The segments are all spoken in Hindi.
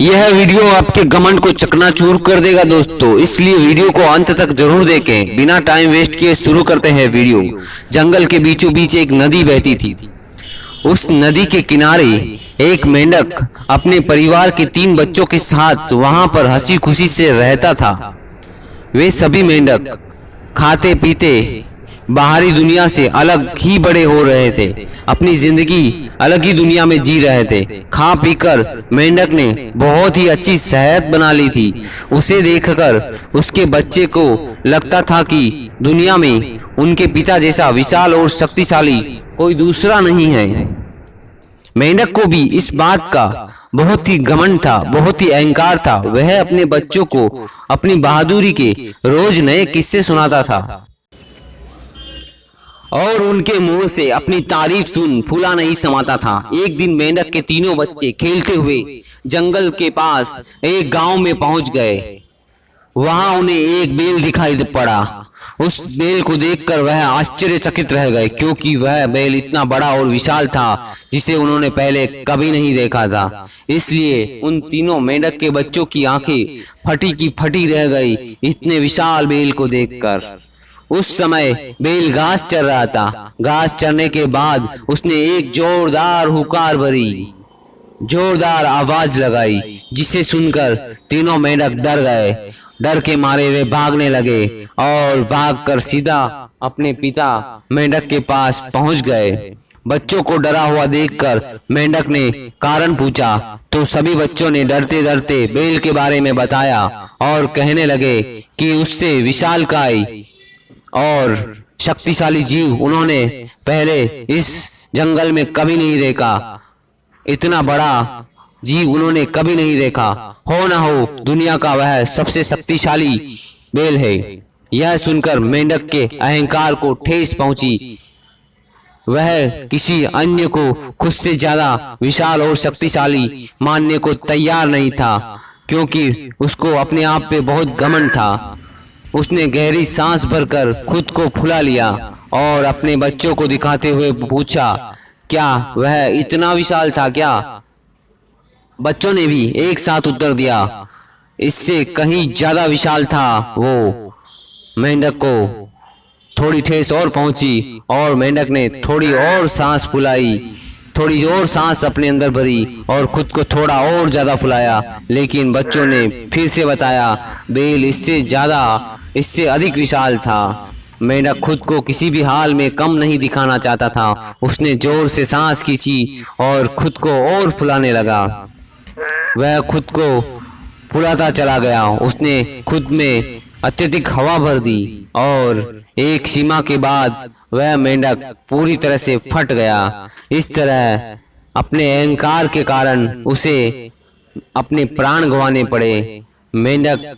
यह वीडियो आपके घमंड को चकनाचूर कर देगा दोस्तों, इसलिए वीडियो को अंत तक जरूर देखें। बिना टाइम वेस्ट किए शुरू करते हैं वीडियो। जंगल के बीचों बीच एक नदी बहती थी। उस नदी के किनारे एक मेंढक अपने परिवार के 3 बच्चों के साथ वहां पर हंसी खुशी से रहता था। वे सभी मेंढक खाते पीते बाहरी दुनिया से अलग ही बड़े हो रहे थे, अपनी जिंदगी अलग ही दुनिया में जी रहे थे। खा पीकर मेंढक ने बहुत ही अच्छी सेहत बना ली थी। उसे देखकर उसके बच्चे को लगता था कि दुनिया में उनके पिता जैसा विशाल और शक्तिशाली कोई दूसरा नहीं है। मेंढक को भी इस बात का बहुत ही घमंड था, बहुत ही अहंकार था। वह अपने बच्चों को अपनी बहादुरी के रोज नए किस्से सुनाता था और उनके मुंह से अपनी तारीफ सुन फूला नहीं समाता था। एक दिन मेंढक के तीनों बच्चे खेलते हुए जंगल के पास एक गांव में पहुंच गए। वहां उन्हें एक बैल दिखाई पड़ा। उस बैल को देखकर वह आश्चर्यचकित रह गए, क्योंकि वह बैल इतना बड़ा और विशाल था जिसे उन्होंने पहले कभी नहीं देखा था। इसलिए उन तीनों मेंढक के बच्चों की आंखें फटी की फटी रह गई इतने विशाल बैल को देखकर। उस समय बैल घास चर रहा था। घास चरने के बाद उसने एक जोरदार हुकार भरी, जोरदार आवाज लगाई, जिसे सुनकर तीनों मेंढक डर गए। डर के मारे वे भागने लगे और भागकर सीधा अपने पिता मेंढक के पास पहुंच गए। बच्चों को डरा हुआ देखकर मेंढक ने कारण पूछा तो सभी बच्चों ने डरते डरते बैल के बारे में बताया और कहने लगे कि उससे विशालकाय और शक्तिशाली जीव उन्होंने पहले इस जंगल में कभी नहीं देखा। इतना बड़ा जीव उन्होंने कभी नहीं देखा। हो ना हो दुनिया का वह सबसे शक्तिशाली बैल है। यह सुनकर मेंढक के अहंकार को ठेस पहुंची। वह किसी अन्य को खुद से ज्यादा विशाल और शक्तिशाली मानने को तैयार नहीं था, क्योंकि उसको अपने आप पे बहुत घमंड था। उसने गहरी सांस भरकर खुद को फुला लिया और अपने बच्चों को दिखाते हुए पूछा, क्या वह इतना विशाल था क्या? बच्चों ने भी एक साथ उत्तर दिया, इससे कहीं ज्यादा विशाल था वो। मेंढक को थोड़ी ठेस और पहुंची और मेंढक ने थोड़ी और सांस फुलाई, थोड़ी और सांस अपने अंदर भरी और खुद को थोड़ा और ज्यादा फुलाया। लेकिन बच्चों ने फिर से बताया, बैल इससे अधिक विशाल था। मेंढक खुद को किसी भी हाल में कम नहीं दिखाना चाहता था। उसने जोर से सांस खींची और खुद को और फुलाने लगा। वह खुद को फुलाता चला गया। उसने खुद में अत्यधिक हवा भर दी और एक सीमा के बाद वह मेंढक पूरी तरह से फट गया। इस तरह अपने अहंकार के कारण उसे अपने प्राण गंवाने पड़े। मेंढक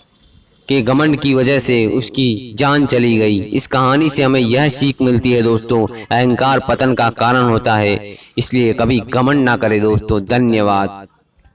के घमंड की वजह से उसकी जान चली गई। इस कहानी से हमें यह सीख मिलती है दोस्तों, अहंकार पतन का कारण होता है, इसलिए कभी घमंड ना करें दोस्तों। धन्यवाद।